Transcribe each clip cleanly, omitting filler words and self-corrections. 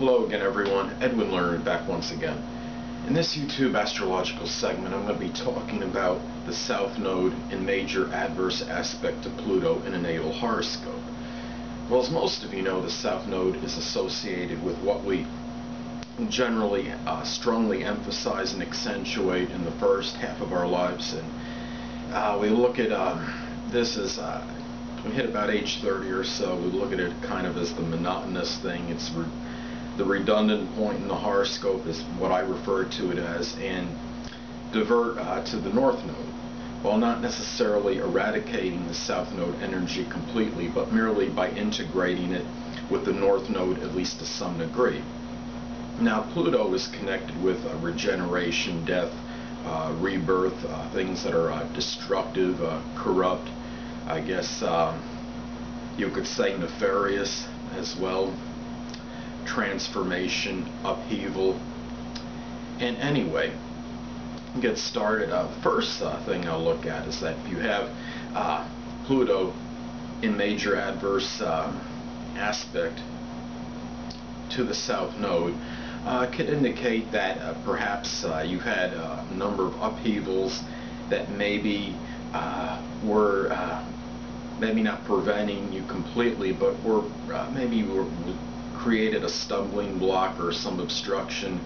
Hello again everyone, Edwin Learnard back once again. In this YouTube astrological segment I'm going to be talking about the South Node in major adverse aspect to Pluto in a natal horoscope. Well, as most of you know, the South Node is associated with what we generally strongly emphasize and accentuate in the first half of our lives, and we look at this as we hit about age 30 or so, we look at it kind of as the monotonous thing. It's the redundant point in the horoscope is what I refer to it as, and divert to the North Node, while not necessarily eradicating the South Node energy completely, but merely by integrating it with the North Node at least to some degree. Now, Pluto is connected with regeneration, death, rebirth, things that are destructive, corrupt, I guess you could say nefarious as well, transformation, upheaval. And anyway, get started. The first thing I'll look at is that if you have Pluto in major adverse aspect to the South Node, could indicate that perhaps you've had a number of upheavals that maybe were maybe not preventing you completely, but were maybe created a stumbling block or some obstruction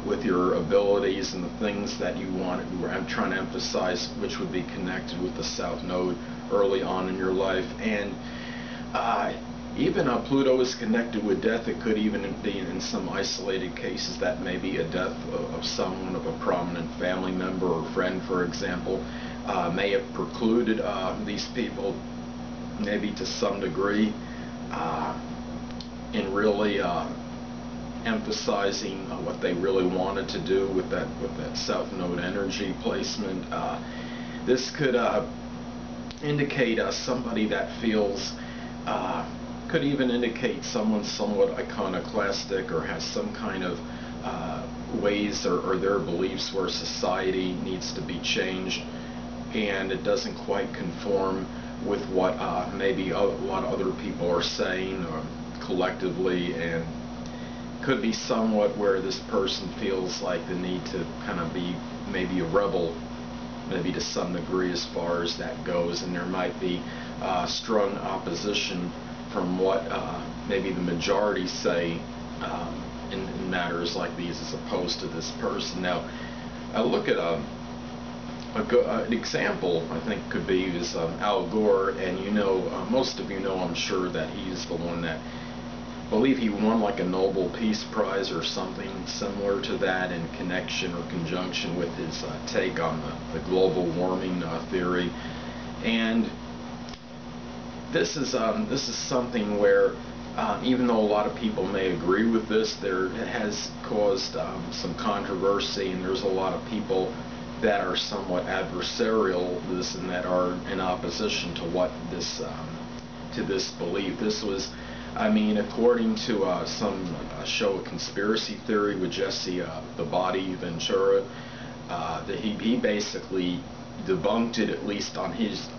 with your abilities and the things that you wanted. I'm trying to emphasize, which would be connected with the South Node early on in your life. And even Pluto is connected with death. It could even be in some isolated cases that may be a death of someone, of a prominent family member or friend, for example, may have precluded these people, maybe to some degree, in really emphasizing what they really wanted to do with that South Node energy placement. This could indicate somebody that feels, could even indicate someone somewhat iconoclastic or has some kind of ways or their beliefs where society needs to be changed and it doesn't quite conform with what maybe a lot of other people are saying or collectively, and could be somewhat where this person feels like the need to kind of be maybe a rebel, maybe to some degree as far as that goes, and there might be strong opposition from what maybe the majority say in matters like these, as opposed to this person. Now, I look at an example I think could be is Al Gore, and you know, most of you know, I'm sure, that he's the one that, I believe he won like a Nobel Peace Prize or something similar to that in connection or conjunction with his take on the global warming theory. And this is something where even though a lot of people may agree with this, it has caused some controversy, and there's a lot of people that are somewhat adversarial to this and that are in opposition to what this to this belief. This was, I mean, according to some show, a conspiracy theory with Jesse the Body Ventura, that he basically debunked it, at least on his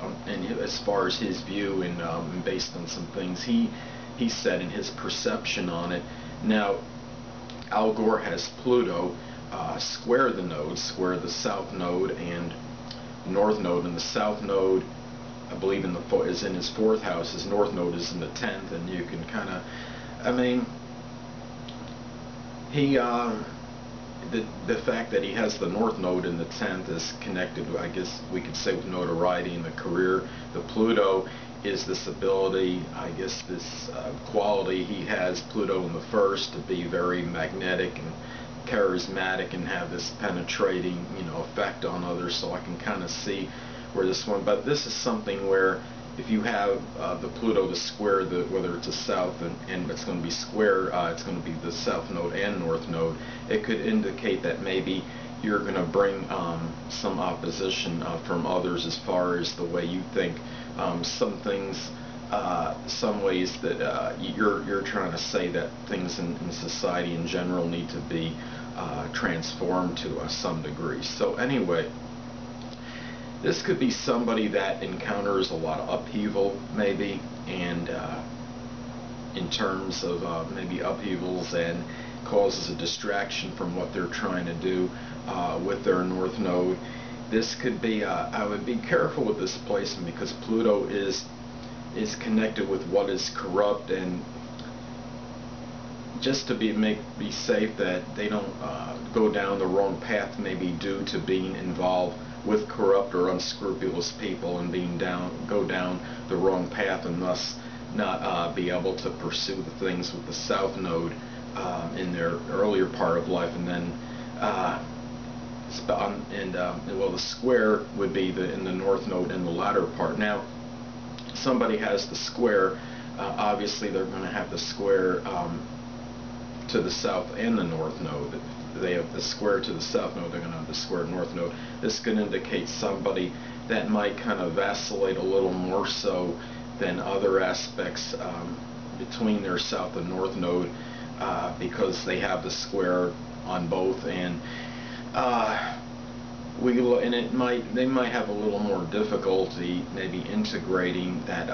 as far as his view, and based on some things he said in his perception on it. Now, Al Gore has Pluto square the nodes, square the South Node and North Node, and the South Node, I believe, is in his 4th house. His North Node is in the 10th, and you can kind of, I mean, he the fact that he has the North Node in the 10th is connected, I guess we could say, with notoriety in the career. The Pluto is this ability, I guess, this quality he has, Pluto in the 1st, to be very magnetic and charismatic and have this penetrating, you know, effect on others. So I can kind of see where this one, but this is something where if you have the Pluto to square whether it's a South and it's going to be square, it's going to be the South Node and North Node, it could indicate that maybe you're going to bring some opposition from others as far as the way you think, some things, some ways that you're trying to say that things in society in general need to be transformed to some degree. So anyway, this could be somebody that encounters a lot of upheaval maybe, and in terms of maybe upheavals and causes a distraction from what they're trying to do with their north node. This could be, I would be careful with this placement because Pluto is connected with what is corrupt, and just to be safe that they don't go down the wrong path, maybe due to being involved with corrupt or unscrupulous people and go down the wrong path, and thus not be able to pursue the things with the south node in their earlier part of life, and then well, the square would be in the north node in the latter part. Now, somebody has the square, obviously they're going to have the square to the south and the north node. If they have the square to the south node, they're going to have the square north node. This can indicate somebody that might kind of vacillate a little more so than other aspects between their south and north node because they have the square on both, and they might have a little more difficulty maybe integrating that,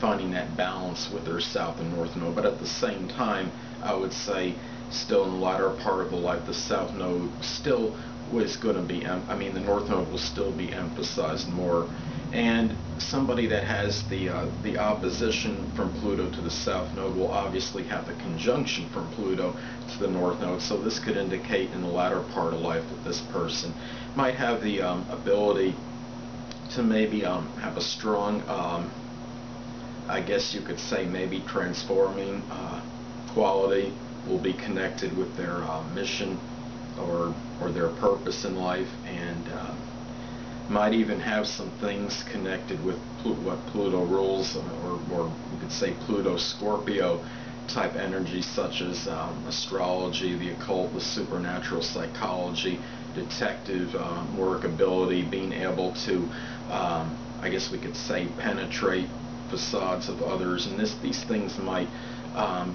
finding that balance with their south and north node. But at the same time, I would say still in the latter part of the life, the south node still was going to be, the north node will still be emphasized more. And somebody that has the opposition from Pluto to the south node will obviously have the conjunction from Pluto to the north node. So this could indicate in the latter part of life that this person might have the ability to maybe have a strong, I guess you could say maybe transforming quality, will be connected with their mission or their purpose in life, and might even have some things connected with what Pluto rules, or we could say Pluto Scorpio type energy, such as astrology, the occult, the supernatural, psychology, detective work ability, being able to, I guess we could say, penetrate facades of others, and these things might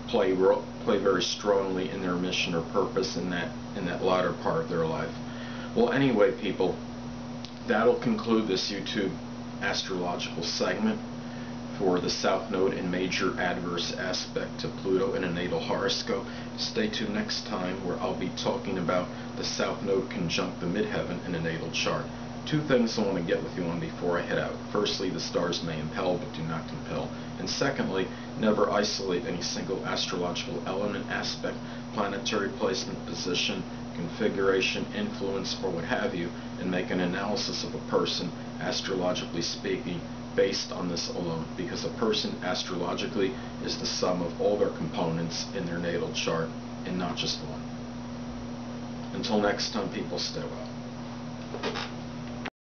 play very strongly in their mission or purpose in that latter part of their life. Well, anyway, people, that'll conclude this YouTube astrological segment for the south node and major adverse aspect to Pluto in a natal horoscope. Stay tuned next time, where I'll be talking about the south node conjunct the midheaven in a natal chart. Two things I want to get with you on before I head out. Firstly, the stars may impel but do not compel. And secondly, never isolate any single astrological element, aspect, planetary placement, position, configuration, influence, or what have you, and make an analysis of a person, astrologically speaking, based on this alone, because a person astrologically is the sum of all their components in their natal chart, and not just one. Until next time, people, stay well.